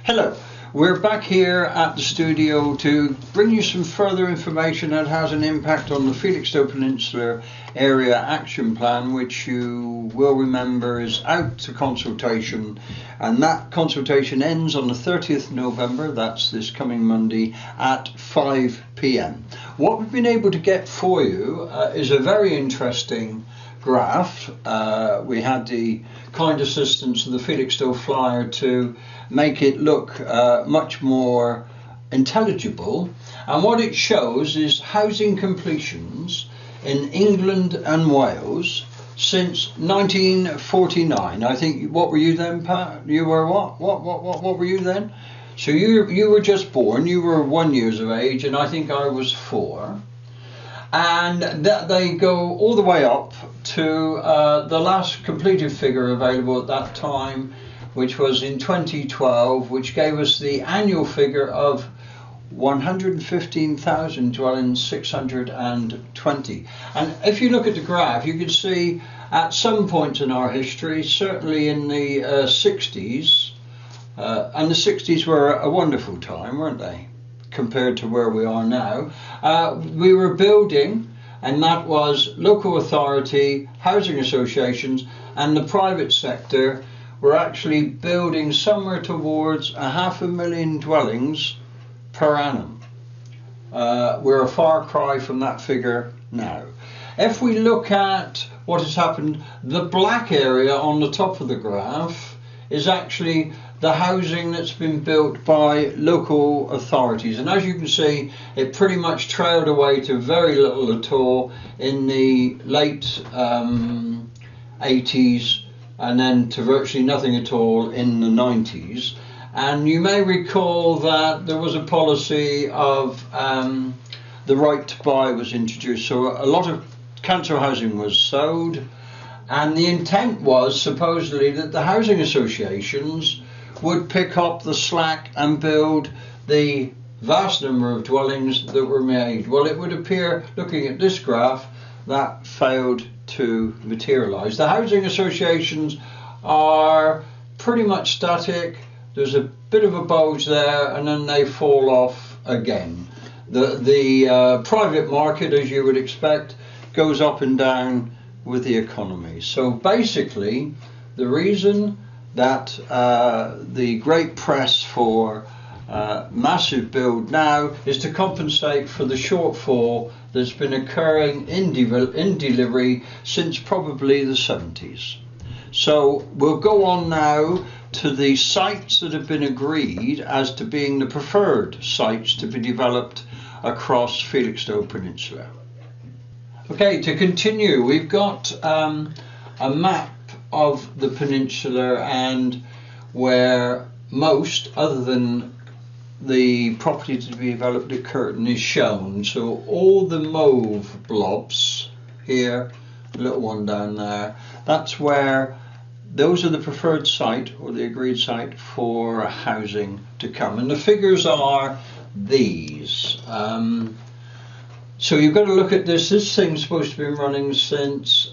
Hello, we're back here at the studio to bring you some further information that has an impact on the Felixstowe Peninsula Area Action Plan, which you will remember is out to consultation, and that consultation ends on the 30th November, that's this coming Monday at 5 p.m. What we've been able to get for you is a very interesting graph. We had the kind assistance of the Felixstowe flyer to make it look much more intelligible, and what it shows is housing completions in England and Wales since 1949. I think, what were you then, Pat? You were what were you then? So you were just born, you were 1 year of age, and I think I was 4. And that they go all the way up to the last completed figure available at that time, which was in 2012, which gave us the annual figure of 115,000 dwellings 620. And if you look at the graph, you can see at some point in our history, certainly in the 60s, and the 60s were a wonderful time, weren't they, compared to where we are now. We were building, and that was local authority, housing associations, and the private sector were actually building somewhere towards 500,000 dwellings per annum. We're a far cry from that figure now. If we look at what has happened, the black area on the top of the graph is actually the housing that's been built by local authorities, and as you can see, it pretty much trailed away to very little at all in the late 80s, and then to virtually nothing at all in the 90s. And you may recall that there was a policy of the right to buy was introduced, so a lot of council housing was sold, and the intent was supposedly that the housing associations would pick up the slack and build the vast number of dwellings that were made. Well, it would appear, looking at this graph, that failed to materialise. The housing associations are pretty much static. There's a bit of a bulge there, and then they fall off again. The private market, as you would expect, goes up and down with the economy. So basically, the reason that the great press for massive build now is to compensate for the shortfall that's been occurring in delivery since probably the 70s. So we'll go on now to the sites that have been agreed as to being the preferred sites to be developed across Felixstowe Peninsula. Okay, to continue, we've got a map of the peninsula, and where most, other than the property to be developed at Curtin, is shown. So all the mauve blobs here, a little one down there, that's where those are the preferred site or the agreed site for housing to come, and the figures are these. So you've got to look at this. This thing's supposed to be running since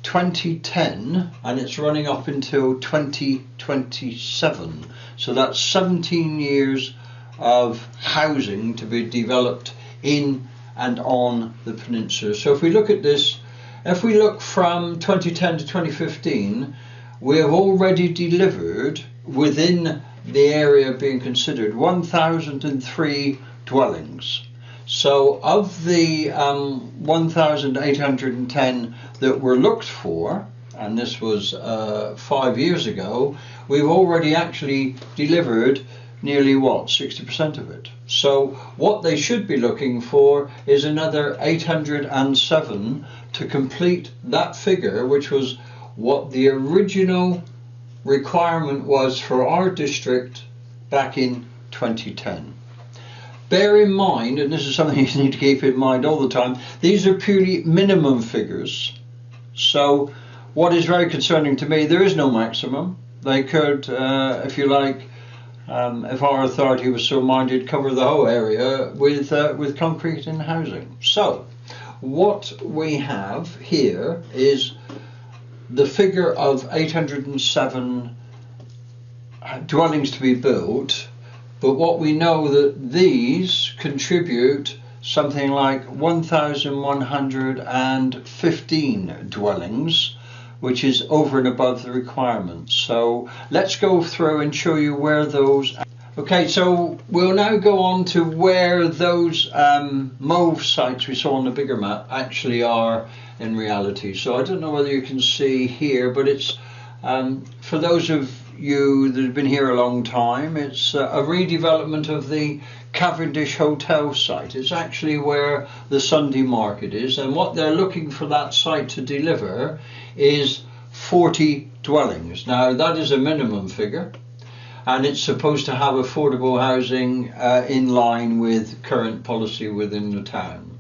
2010, and it's running up until 2027. So that's 17 years of housing to be developed in and on the peninsula. So if we look at this, if we look from 2010 to 2015, we have already delivered within the area being considered 1,003 dwellings. So of the 1,810 that were looked for, and this was 5 years ago, we've already actually delivered nearly 60% of it. So what they should be looking for is another 807 to complete that figure, which was what the original requirement was for our district back in 2010. Bear in mind, and this is something you need to keep in mind all the time, these are purely minimum figures. So what is very concerning to me, there is no maximum. They could, if you like, if our authority was so minded, cover the whole area with concrete and housing. So what we have here is the figure of 807 dwellings to be built, but what we know that these contribute something like 1,115 dwellings, which is over and above the requirements. So let's go through and show you where those. Okay, so we'll now go on to where those mauve sites we saw on the bigger map actually are in reality. So I don't know whether you can see here, but it's for those of you that have been here a long time, it's a redevelopment of the Cavendish Hotel site. It's actually where the Sunday market is, and what they're looking for that site to deliver is 40 dwellings. Now that is a minimum figure, and it's supposed to have affordable housing in line with current policy within the town.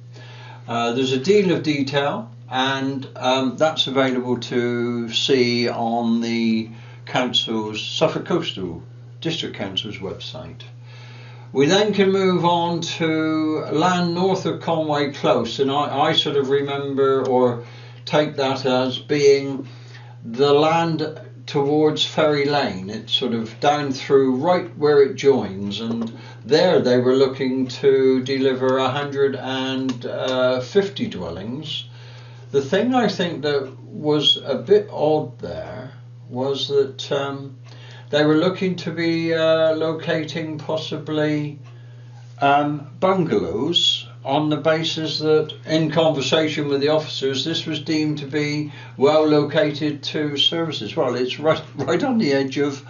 There's a deal of detail, and that's available to see on the Council's, Suffolk Coastal District Council's website. We then can move on to land north of Conway Close, and I sort of remember or take that as being the land towards Ferry Lane. It's sort of down through right where it joins, and there they were looking to deliver 150 dwellings. The thing I think that was a bit odd there was that they were looking to be locating possibly bungalows, on the basis that, in conversation with the officers, this was deemed to be well located to services. Well, it's right on the edge of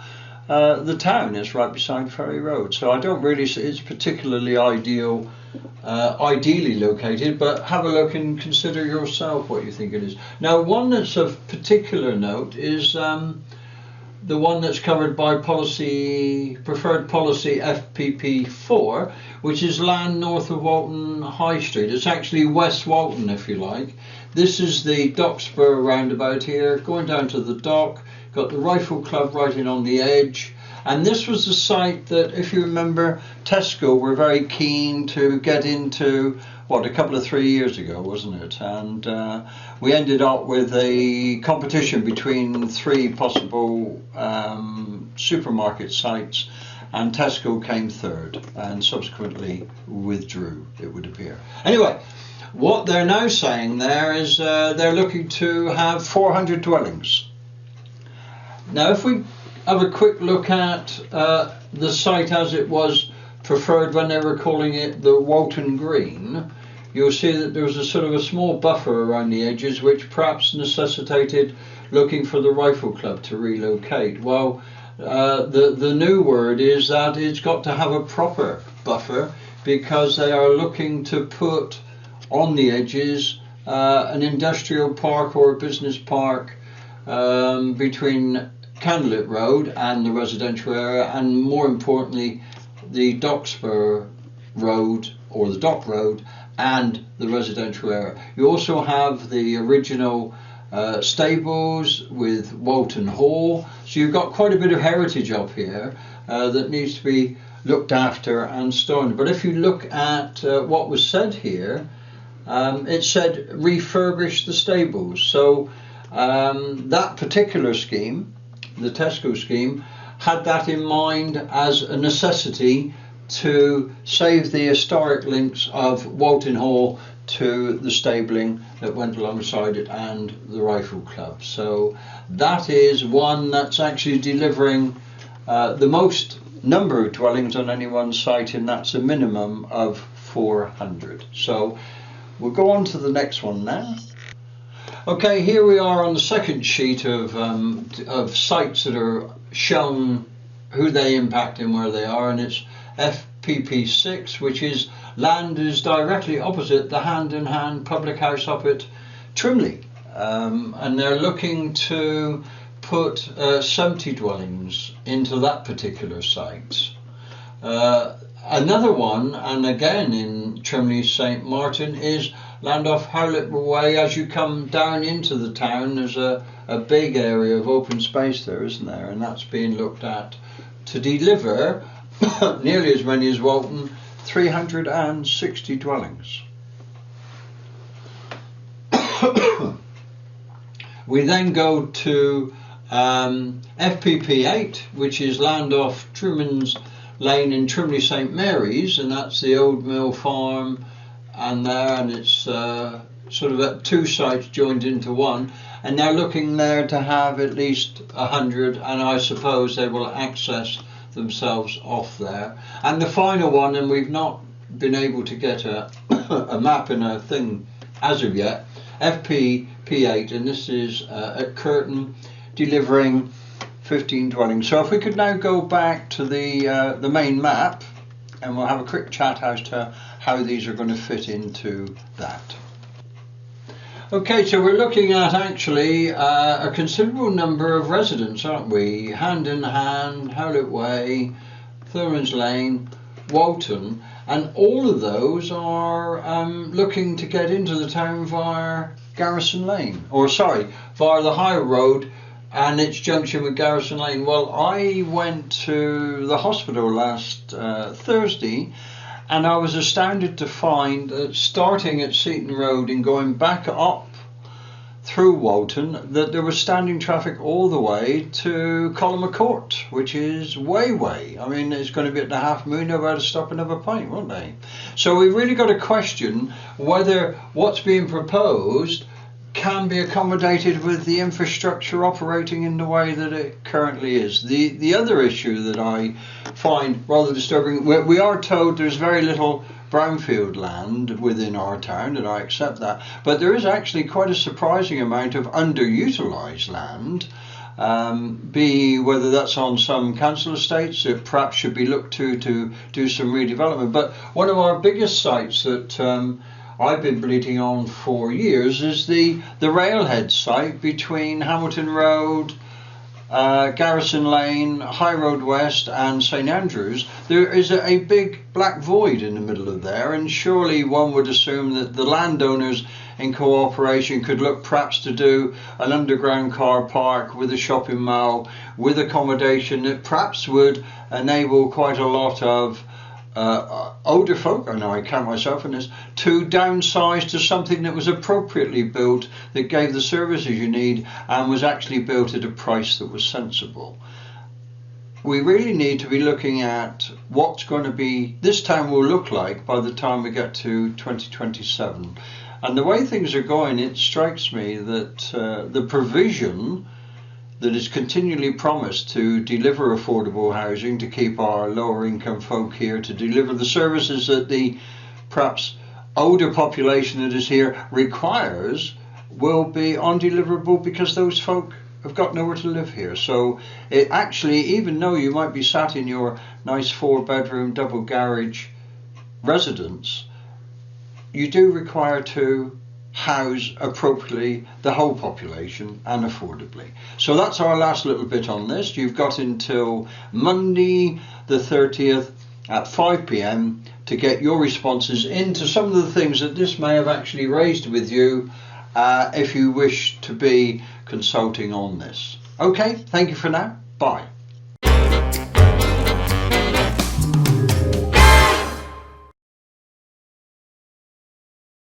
the town. It's right beside Ferry Road, so I don't really see it's particularly ideally located, but have a look and consider yourself what you think it is. Now, one that's of particular note is the one that's covered by preferred policy FPP4, which is land north of Walton High Street. It's actually West Walton, if you like. This is the Dockspur roundabout here, going down to the dock, got the Rifle Club right in on the edge. And this was the site that, if you remember, Tesco were very keen to get into, a couple of 3 years ago, wasn't it? And we ended up with a competition between 3 possible supermarket sites, and Tesco came third and subsequently withdrew, it would appear. Anyway, what they're now saying there is they're looking to have 400 dwellings. Now, if we have a quick look at the site as it was preferred when they were calling it the Walton Green, you'll see that there was a sort of a small buffer around the edges, which perhaps necessitated looking for the Rifle Club to relocate. Well, the new word is that it's got to have a proper buffer, because they are looking to put on the edges an industrial park or a business park between Candlelit Road and the residential area, and more importantly the Dockspur Road or the Dock Road and the residential area. You also have the original stables with Walton Hall, so you've got quite a bit of heritage up here that needs to be looked after and stoned. But if you look at what was said here, it said refurbish the stables. So that particular scheme, the Tesco scheme, had that in mind as a necessity to save the historic links of Walton Hall to the stabling that went alongside it and the Rifle Club. So that is one that's actually delivering the most number of dwellings on any one site, and that's a minimum of 400. So we'll go on to the next one now. Okay, here we are on the second sheet of sites that are shown who they impact and where they are, and it's FPP6, which is land is directly opposite the hand-in-hand public house up at Trimley, and they're looking to put 70 dwellings into that particular site. Another one, and again in Trimley St Martin, is land off Howlett Way. As you come down into the town, there's a big area of open space there, isn't there? And that's being looked at to deliver nearly as many as Walton, 360 dwellings. We then go to FPP8, which is land off Truman's Lane in Trimley St Mary's, and that's the old mill farm, and it's sort of at two sites joined into one, and they're looking there to have at least 100, and I suppose they will access themselves off there. And the final one, and we've not been able to get a map and a thing as of yet, FPP8, and this is at Curtin, delivering 15 dwellings. So if we could now go back to the main map, and we'll have a quick chat as to how these are going to fit into that. Okay, so we're looking at actually a considerable number of residents, aren't we? Hand in Hand, Howlett Way, Thurman's Lane, Walton, and all of those are looking to get into the town via Garrison Lane, or sorry, via the high road and its junction with Garrison Lane. Well, I went to the hospital last Thursday, and I was astounded to find that starting at Seaton Road and going back up through Walton, that there was standing traffic all the way to Column Court, which is way. I mean, it's going to be at the Half Moon, they're about to stop and have a pint, won't they? So we've really got to question whether what's being proposed can be accommodated with the infrastructure operating in the way that it currently is. The other issue that I find rather disturbing, we are told there's very little brownfield land within our town, and I accept that, but there is actually quite a surprising amount of underutilised land, whether that's on some council estates that perhaps should be looked to do some redevelopment. But one of our biggest sites that I've been bleating on for years is the railhead site between Hamilton Road, Garrison Lane, High Road West and St Andrews. There is a big black void in the middle of there, and surely one would assume that the landowners in cooperation could look perhaps to do an underground car park with a shopping mall with accommodation that perhaps would enable quite a lot of older folk, I know I count myself in this, to downsize to something that was appropriately built, that gave the services you need and was actually built at a price that was sensible. We really need to be looking at what's going to be this town will look like by the time we get to 2027. And the way things are going, it strikes me that the provision that is continually promised to deliver affordable housing, to keep our lower income folk here, to deliver the services that the perhaps older population that is here requires, will be undeliverable because those folk have got nowhere to live here. So it actually, even though you might be sat in your nice 4-bedroom double garage residence, you do require to house appropriately the whole population and affordably. So that's our last little bit on this. You've got until Monday the 30th at 5 p.m. to get your responses into some of the things that this may have actually raised with you if you wish to be consulting on this. Okay, thank you for now. Bye.